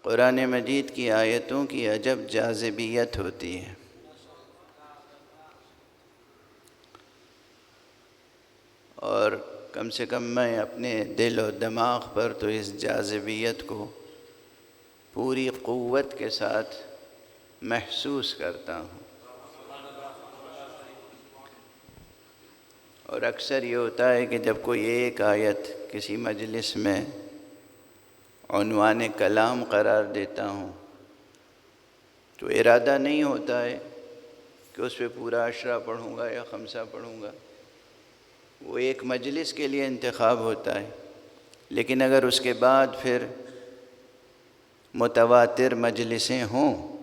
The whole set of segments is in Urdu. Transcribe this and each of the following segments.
قرآن مجید کی آیتوں کی عجب جاذبیت ہوتی ہے۔ اور کم سے کم میں اپنے دل و دماغ پر تو اس جاذبیت کو پوری قوت کے ساتھ محسوس کرتا ہوں۔ اور اکثر یہ ہوتا ہے کہ جب کوئی ایک آیت کسی مجلس میں عنوان کلام قرار دیتا ہوں تو ارادہ نہیں ہوتا ہے کہ اس پہ پورا عشرہ پڑھوں گا یا خمسہ پڑھوں گا، وہ ایک مجلس کے لیے انتخاب ہوتا ہے۔ لیکن اگر اس کے بعد پھر متواتر مجلسیں ہوں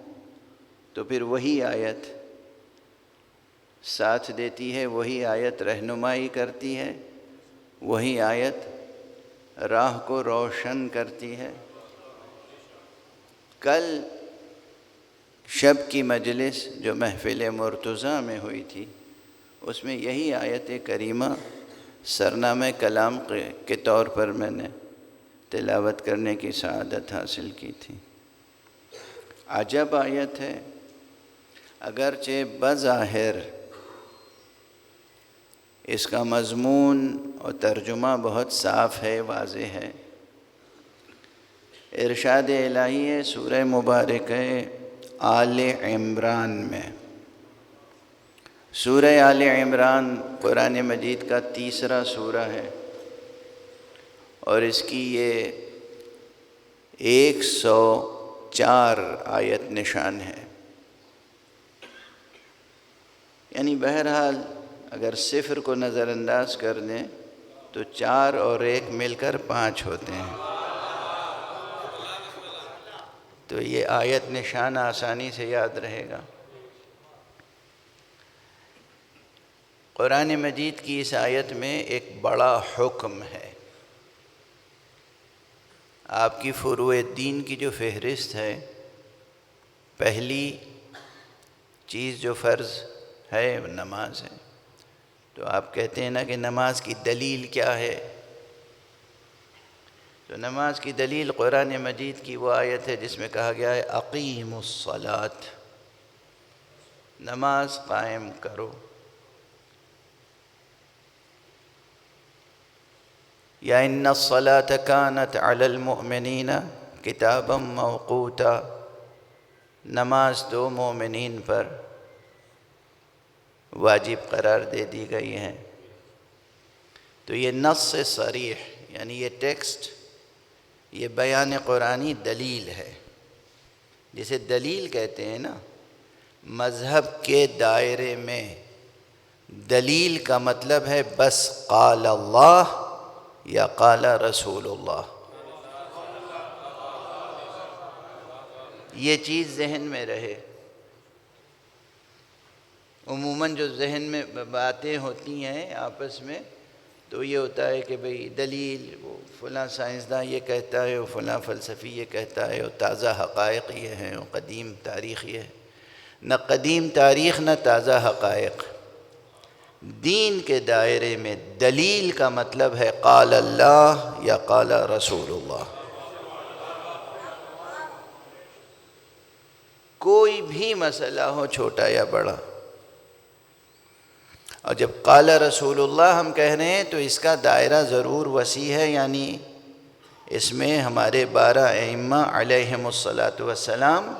تو پھر وہی آیت ساتھ دیتی ہے، وہی آیت رہنمائی کرتی ہے، وہی آیت راہ کو روشن کرتی ہے۔ کل شب کی مجلس جو محفل مرتضیٰ میں ہوئی تھی، اس میں یہی آیت کریمہ سرنامہ کلام کے طور پر میں نے تلاوت کرنے کی سعادت حاصل کی تھی۔ عجب آیت ہے، اگرچہ بظاہر اس کا مضمون اور ترجمہ بہت صاف ہے، واضح ہے۔ ارشاد الہی ہے سورہ مبارکہ آل عمران میں۔ سورہ آل عمران قرآن مجید کا تیسرا سورہ ہے اور اس کی یہ 104 آیت نشان ہے۔ یعنی بہرحال اگر صفر کو نظر انداز کر دیں تو 4 اور 1 مل کر 5 ہوتے ہیں۔ تو یہ آیت نشان آسانی سے یاد رہے گا۔ قرآن مجید کی اس آیت میں ایک بڑا حکم ہے۔ آپ کی فروع دین کی جو فہرست ہے، پہلی چیز جو فرض ہے وہ نماز ہے۔ تو آپ کہتے ہیں نا کہ نماز کی دلیل کیا ہے؟ تو نماز کی دلیل قرآن مجید کی وہ آیت ہے جس میں کہا گیا ہے اقیموا الصلاۃ، نماز قائم کرو۔ یا ان الصلاۃ کانت علی المؤمنین کتابا موقوتا، نماز تو مومنین پر واجب قرار دے دی گئی ہے۔ تو یہ نص صریح، یعنی یہ ٹیکسٹ، یہ بیان قرآنی دلیل ہے۔ جسے دلیل کہتے ہیں نا، مذہب کے دائرے میں دلیل کا مطلب ہے بس قال اللہ یا قال رسول اللہ، یہ چیز ذہن میں رہے۔ عموماً جو ذہن میں باتیں ہوتی ہیں آپس میں تو یہ ہوتا ہے کہ بھئی دلیل، وہ فلاں سائنسداں یہ کہتا ہے، وہ فلاں فلسفی یہ کہتا ہے، وہ تازہ حقائق یہ ہیں، وہ قدیم تاریخ یہ ہے۔ نہ قدیم تاریخ نہ تازہ حقائق۔ دین کے دائرے میں دلیل کا مطلب ہے قال اللہ یا قال رسول اللہ۔ کوئی بھی مسئلہ ہو، چھوٹا یا بڑا، اور جب قال رسول اللہ ہم کہہ رہے ہیں تو اس کا دائرہ ضرور وسیع ہے، یعنی اس میں ہمارے 12 ائمہ علیہم الصلاۃ والسلام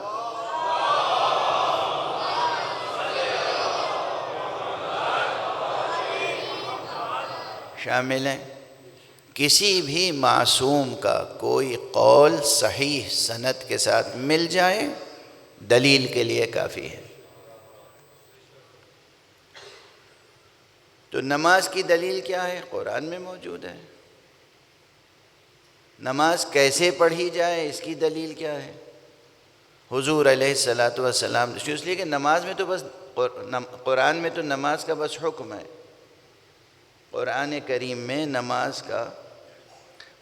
شامل ہیں۔ کسی بھی معصوم کا کوئی قول صحیح سند کے ساتھ مل جائے دلیل کے لیے کافی ہے۔ تو نماز کی دلیل کیا ہے؟ قرآن میں موجود ہے۔ نماز کیسے پڑھی جائے اس کی دلیل کیا ہے؟ حضور علیہ الصلاۃ والسلام، اس لیے کہ نماز میں تو بس قرآن میں تو نماز کا بس حکم ہے۔ قرآن کریم میں نماز کا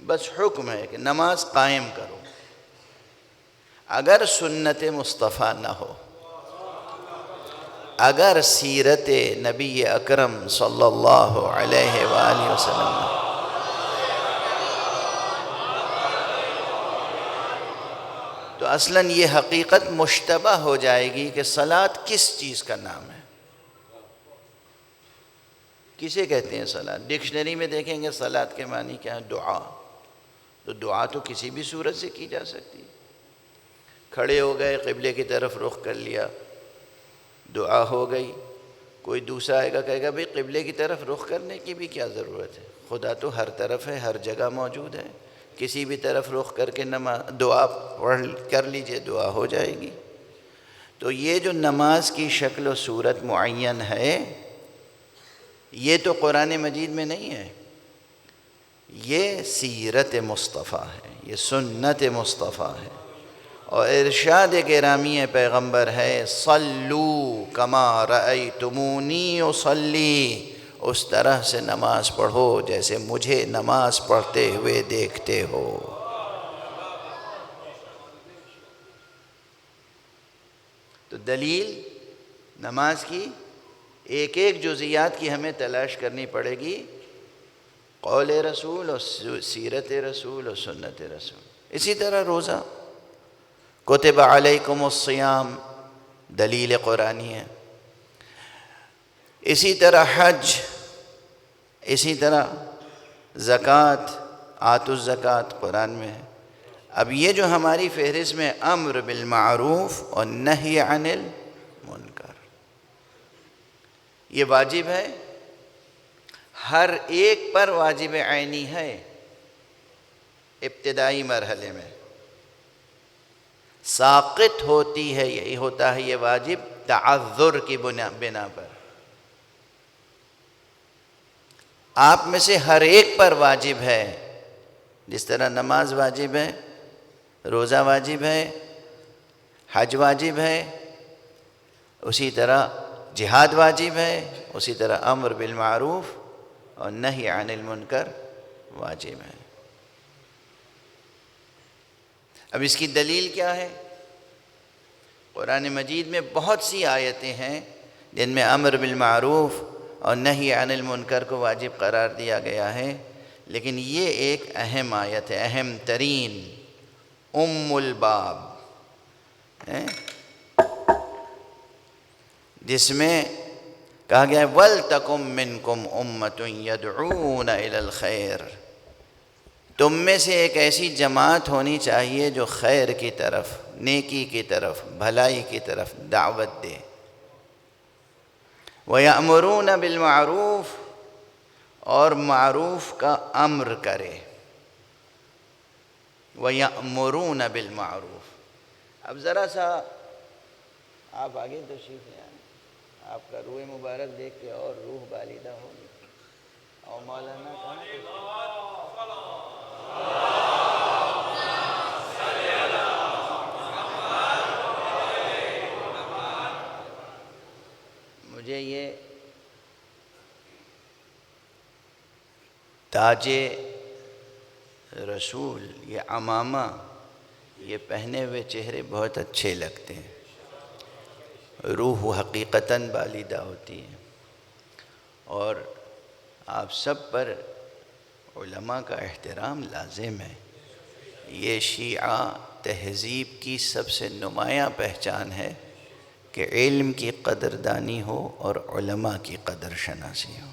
بس حکم ہے کہ نماز قائم کرو۔ اگر سنت مصطفیٰ نہ ہو، اگر سیرت نبی اکرم صلی اللہ علیہ وآلہ وسلم تو اصلاً یہ حقیقت مشتبہ ہو جائے گی کہ صلاۃ کس چیز کا نام ہے، کسے کہتے ہیں صلاۃ؟ ڈکشنری میں دیکھیں گے صلاۃ کے معنی کیا ہے؟ دعا. تو دعا تو کسی بھی صورت سے کی جا سکتی ہے. کھڑے ہو گئے، قبلے کی طرف رخ کر لیا، دعا ہو گئی. کوئی دوسرا آئے گا کہے گا بھئی قبلے کی طرف رخ کرنے کی بھی کیا ضرورت ہے، خدا تو ہر طرف ہے، ہر جگہ موجود ہے، کسی بھی طرف رخ کر کے دعا پڑھ کر لیجئے، دعا ہو جائے گی. تو یہ جو نماز کی شکل و صورت معین ہے، یہ تو قرآن مجید میں نہیں ہے، یہ سیرت مصطفیٰ ہے، یہ سنت مصطفیٰ ہے، اور ارشاد گرامی پیغمبر ہے صلو کما رأیتمونی اصلی، اس طرح سے نماز پڑھو جیسے مجھے نماز پڑھتے ہوئے دیکھتے ہو. تو دلیل نماز کی ایک ایک جزیات کی ہمیں تلاش کرنی پڑے گی، قول رسول اور سیرت رسول اور سنت رسول. اسی طرح روزہ، کتب علیکم الصیام، دلیل قرآنی ہے. اسی طرح حج، اسی طرح زکوٰۃ، آتوا الزکوٰۃ قرآن میں ہے. اب یہ جو ہماری فہرست میں امر بالمعروف اور نہی عن المنکر، یہ واجب ہے، ہر ایک پر واجب عینی ہے ابتدائی مرحلے میں. ساقط ہوتی ہے، یہی ہوتا ہے یہ واجب تعذر کی بنا پر. آپ میں سے ہر ایک پر واجب ہے، جس طرح نماز واجب ہے، روزہ واجب ہے، حج واجب ہے، اسی طرح جہاد واجب ہے، اسی طرح امر بالمعروف اور نہی عن المنکر واجب ہے. اب اس کی دلیل کیا ہے؟ قرآن مجید میں بہت سی آیتیں ہیں جن میں امر بالمعروف اور نہی عن المنکر کو واجب قرار دیا گیا ہے، لیکن یہ ایک اہم آیت ہے، اہم ترین، ام الباب ہے، جس میں کہا گیا ہے وَلْتَكُمْ مِنْكُمْ أُمَّةٌ يَدْعُونَ إِلَى الْخَيْرِ، تم میں سے ایک ایسی جماعت ہونی چاہیے جو خیر کی طرف، نیکی کی طرف، بھلائی کی طرف دعوت دے. وَيَأْمُرُونَ بِالْمَعْرُوفِ، اور معروف کا امر کرے. وَيَأْمُرُونَ بِالْمَعْرُوفِ. اب ذرا سا آپ آگے تشریف لے آئیں، آپ کا روح مبارک دیکھ کے اور روح بالیدہ ہوگی. اور مولانا کہاں؟ مجھے یہ تاج رسول، یہ عمامہ، یہ پہنے ہوئے چہرے بہت اچھے لگتے ہیں، روح حقیقتاً بالیدہ ہوتی ہے. اور آپ سب پر علماء کا احترام لازم ہے. یہ شیعہ تہذیب کی سب سے نمایاں پہچان ہے کہ علم کی قدردانی ہو اور علماء کی قدر شناسی ہو.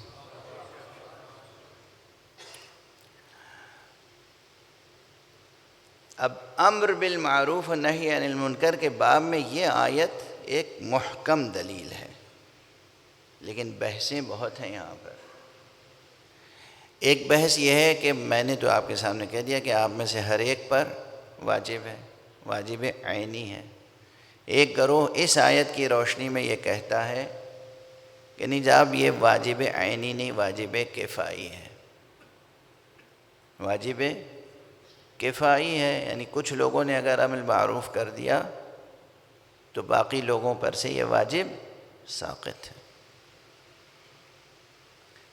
اب امر بالمعروف و نہی عن المنکر کے باب میں یہ آیت ایک محکم دلیل ہے، لیکن بحثیں بہت ہیں یہاں پر. ایک بحث یہ ہے کہ میں نے تو آپ کے سامنے کہہ دیا کہ آپ میں سے ہر ایک پر واجب ہے، واجب عینی ہے. ایک گروہ اس آیت کی روشنی میں یہ کہتا ہے کہ نہیں جناب، یہ واجب عینی نہیں، واجب کفائی ہے. واجب کفائی ہے، یعنی کچھ لوگوں نے اگر امر معروف کر دیا تو باقی لوگوں پر سے یہ واجب ساقط ہے.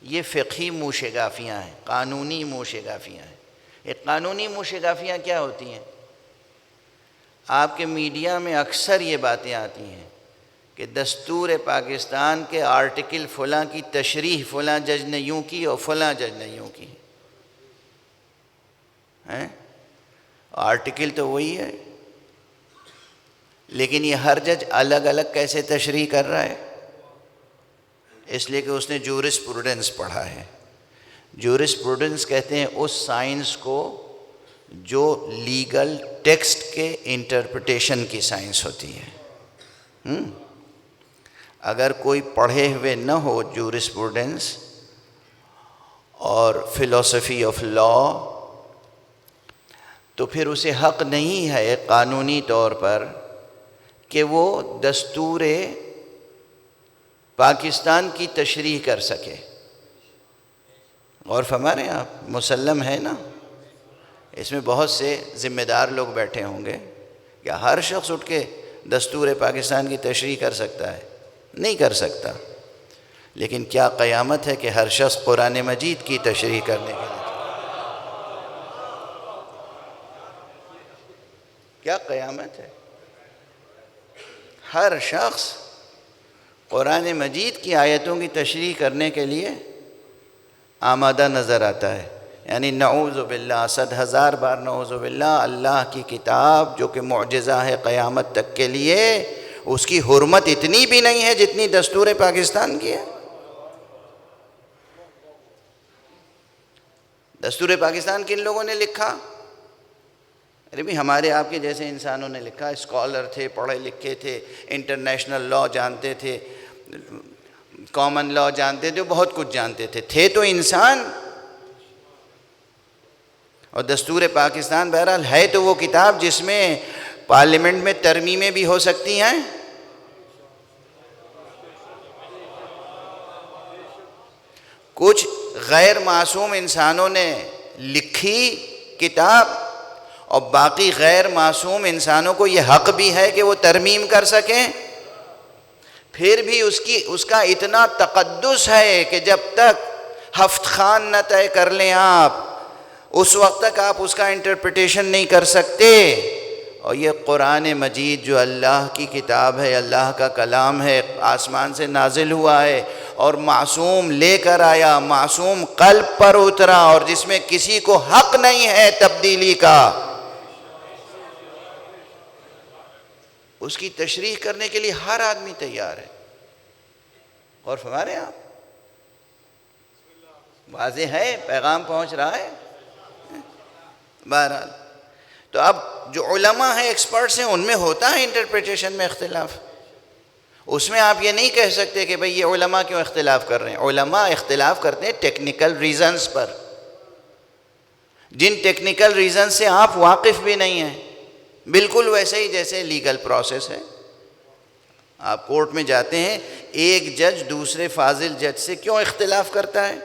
یہ فقہی موشگافیاں ہیں، قانونی موشگافیاں ہیں. ایک قانونی موشگافیاں کیا ہوتی ہیں؟ آپ کے میڈیا میں اکثر یہ باتیں آتی ہیں کہ دستور پاکستان کے آرٹیکل فلاں کی تشریح فلاں جج نے یوں کی اور فلاں جج نے یوں کی. آرٹیکل تو وہی ہے، لیکن یہ ہر جج الگ الگ کیسے تشریح کر رہا ہے؟ اس لیے کہ اس نے جورسپروڈنس پڑھا ہے۔ جورسپروڈنس کہتے ہیں اس سائنس کو جو لیگل ٹیکسٹ کے انٹرپریٹیشن کی سائنس ہوتی ہے۔ اگر کوئی پڑھے ہوئے نہ ہو جورسپروڈنس اور فلسفی آف لا، تو پھر اسے حق نہیں ہے قانونی طور پر کہ وہ دستور پاکستان کی تشریح کر سکے۔ اور فرما رہے ہیں آپ، مسلم ہے نا، اس میں بہت سے ذمہ دار لوگ بیٹھے ہوں گے، کیا ہر شخص اٹھ کے دستور پاکستان کی تشریح کر سکتا ہے؟ نہیں کر سکتا۔ لیکن کیا قیامت ہے کہ ہر شخص قرآن مجید کی تشریح کرنے کے لیے؟ کیا قیامت ہے؟ ہر شخص قرآن مجید کی آیتوں کی تشریح کرنے کے لیے آمادہ نظر آتا ہے۔ یعنی نعوذ باللہ، 100,000 بار نعوذ باللہ، اللہ کی کتاب جو کہ معجزہ ہے قیامت تک کے لیے، اس کی حرمت اتنی بھی نہیں ہے جتنی دستور پاکستان کی ہے۔ دستور پاکستان کن لوگوں نے لکھا؟ ارے بھی ہمارے آپ کے جیسے انسانوں نے لکھا، اسکالر تھے، پڑھے لکھے تھے، انٹرنیشنل لا جانتے تھے، کامن لا جانتے تھے، بہت کچھ جانتے تھے تو انسان۔ اور دستور پاکستان بہرحال ہے تو وہ کتاب جس میں پارلیمنٹ میں ترمیمیں بھی ہو سکتی ہیں۔ کچھ غیر معصوم انسانوں نے لکھی کتاب، اور باقی غیر معصوم انسانوں کو یہ حق بھی ہے کہ وہ ترمیم کر سکیں۔ پھر بھی اس کا اتنا تقدس ہے کہ جب تک ہفت خان نہ طے کر لیں آپ، اس وقت تک آپ اس کا انٹرپریٹیشن نہیں کر سکتے۔ اور یہ قرآن مجید جو اللہ کی کتاب ہے، اللہ کا کلام ہے، آسمان سے نازل ہوا ہے اور معصوم لے کر آیا، معصوم قلب پر اترا، اور جس میں کسی کو حق نہیں ہے تبدیلی کا، اس کی تشریح کرنے کے لیے ہر آدمی تیار ہے۔ اور فرما رہے ہیں آپ، واضح ہے، پیغام پہنچ رہا ہے۔ بہرحال تو اب جو علماء ہیں، ایکسپرٹس ہیں، ان میں ہوتا ہے انٹرپریٹیشن میں اختلاف۔ اس میں آپ یہ نہیں کہہ سکتے کہ بھئی یہ علماء کیوں اختلاف کر رہے ہیں۔ علماء اختلاف کرتے ہیں ٹیکنیکل ریزنز پر، جن ٹیکنیکل ریزنز سے آپ واقف بھی نہیں ہیں، بالکل ویسے ہی جیسے لیگل پروسیس ہے۔ آپ کورٹ میں جاتے ہیں، ایک جج دوسرے فاضل جج سے کیوں اختلاف کرتا ہے؟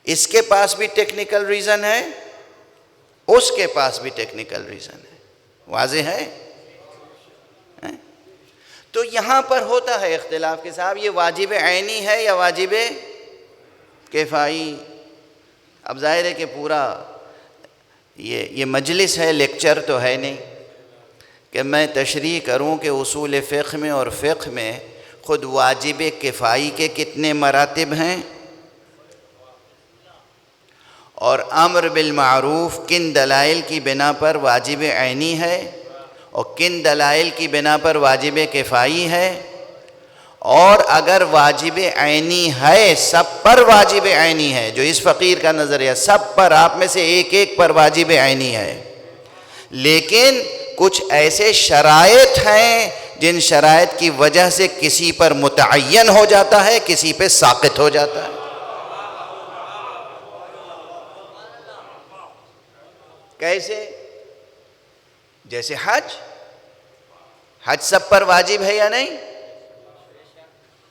اس کے پاس بھی ٹیکنیکل ریزن ہے، اس کے پاس بھی ٹیکنیکل ریزن ہے۔ واضح ہے؟ تو یہاں پر ہوتا ہے اختلاف کہ صاحب یہ واجب عینی ہے یا واجب کفائی۔ اب ظاہر ہے کہ پورا یہ مجلس ہے، لیکچر تو ہے نہیں کہ میں تشریح کروں کہ اصول فقہ میں اور فقہ میں خود واجب کفائی کے کتنے مراتب ہیں، اور امر بالمعروف کن دلائل کی بنا پر واجب عینی ہے اور کن دلائل کی بنا پر واجب کفائی ہے، اور اگر واجب عینی ہے، سب پر واجب عینی ہے، جو اس فقیر کا نظریہ، سب پر، آپ میں سے ایک ایک پر واجب عینی ہے، لیکن کچھ ایسے شرائط ہیں جن شرائط کی وجہ سے کسی پر متعین ہو جاتا ہے، کسی پہ ساقط ہو جاتا ہے۔ کیسے؟ جیسے حج سب پر واجب ہے یا نہیں؟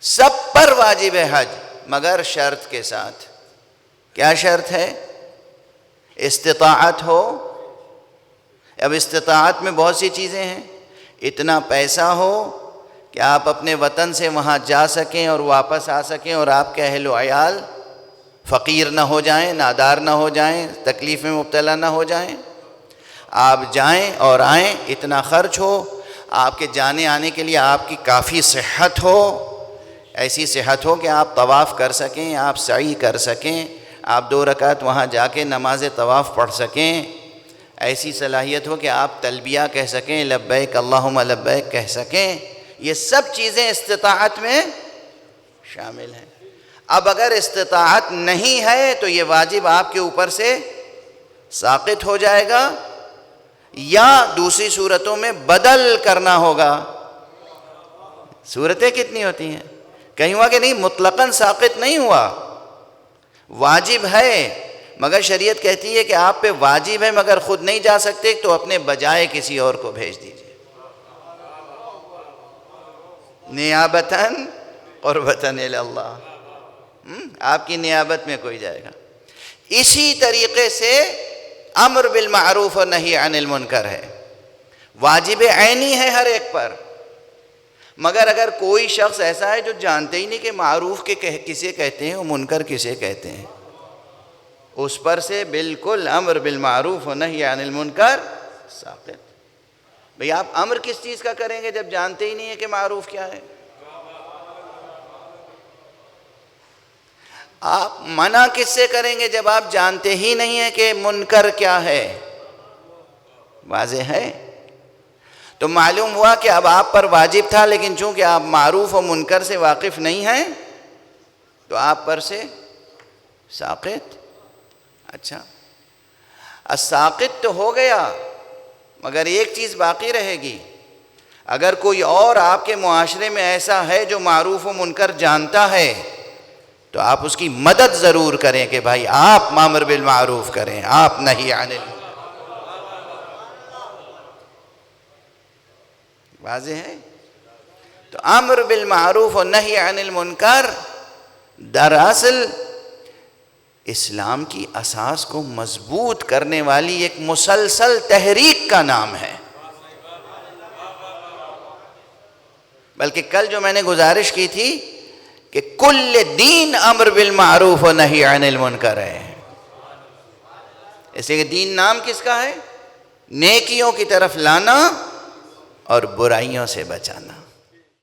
سب پر واجب ہے حج، مگر شرط کے ساتھ۔ کیا شرط ہے؟ استطاعت ہو۔ اب استطاعت میں بہت سی چیزیں ہیں۔ اتنا پیسہ ہو کہ آپ اپنے وطن سے وہاں جا سکیں اور واپس آ سکیں، اور آپ کے اہل و عیال فقیر نہ ہو جائیں، نادار نہ ہو جائیں، تکلیف میں مبتلا نہ ہو جائیں، آپ جائیں اور آئیں، اتنا خرچ ہو، آپ کے جانے آنے کے لیے آپ کی کافی صحت ہو، ایسی صحت ہو کہ آپ طواف کر سکیں، آپ سعی کر سکیں، آپ 2 رکعت وہاں جا کے نماز طواف پڑھ سکیں، ایسی صلاحیت ہو کہ آپ تلبیہ کہہ سکیں، لبیک اللہم لبیک کہہ سکیں، یہ سب چیزیں استطاعت میں شامل ہیں۔ اب اگر استطاعت نہیں ہے تو یہ واجب آپ کے اوپر سے ساقط ہو جائے گا، یا دوسری صورتوں میں بدل کرنا ہوگا۔ صورتیں کتنی ہوتی ہیں؟ کہیں ہوا کہ نہیں مطلقاً ساقط نہیں ہوا، واجب ہے، مگر شریعت کہتی ہے کہ آپ پہ واجب ہے مگر خود نہیں جا سکتے تو اپنے بجائے کسی اور کو بھیج دیجئے، نیابتاً قربتاً الی اللہ، آپ کی نیابت میں کوئی جائے گا۔ اسی طریقے سے امر بالمعروف اور نہی عن المنکر ہے، واجب عینی ہے ہر ایک پر، مگر اگر کوئی شخص ایسا ہے جو جانتے ہی نہیں کہ معروف کے کسے کہتے ہیں اور منکر کسے کہتے ہیں، اس پر سے بالکل امر بالمعروف و نہی عن المنکر ساقط۔ بھئی آپ امر کس چیز کا کریں گے جب جانتے ہی نہیں ہیں کہ معروف کیا ہے؟ آپ منع کس سے کریں گے جب آپ جانتے ہی نہیں ہیں کہ منکر کیا ہے؟ واضح ہے؟ تو معلوم ہوا کہ اب آپ پر واجب تھا، لیکن چونکہ آپ معروف و منکر سے واقف نہیں ہیں تو آپ پر سے ساقط۔ اچھا، الساقط تو ہو گیا، مگر ایک چیز باقی رہے گی۔ اگر کوئی اور آپ کے معاشرے میں ایسا ہے جو معروف و منکر جانتا ہے تو آپ اس کی مدد ضرور کریں کہ بھائی آپ امر بالمعروف کریں، آپ نہی عن المنکر۔ واضح ہے؟ تو امر بالمعروف و نہی عن المنکر دراصل اسلام کی اساس کو مضبوط کرنے والی ایک مسلسل تحریک کا نام ہے۔ بلکہ کل جو میں نے گزارش کی تھی کہ کل دین امر بالمعروف و نہی عن المنکر ہے، اس لیے کہ دین نام کس کا ہے؟ نیکیوں کی طرف لانا اور برائیوں سے بچانا۔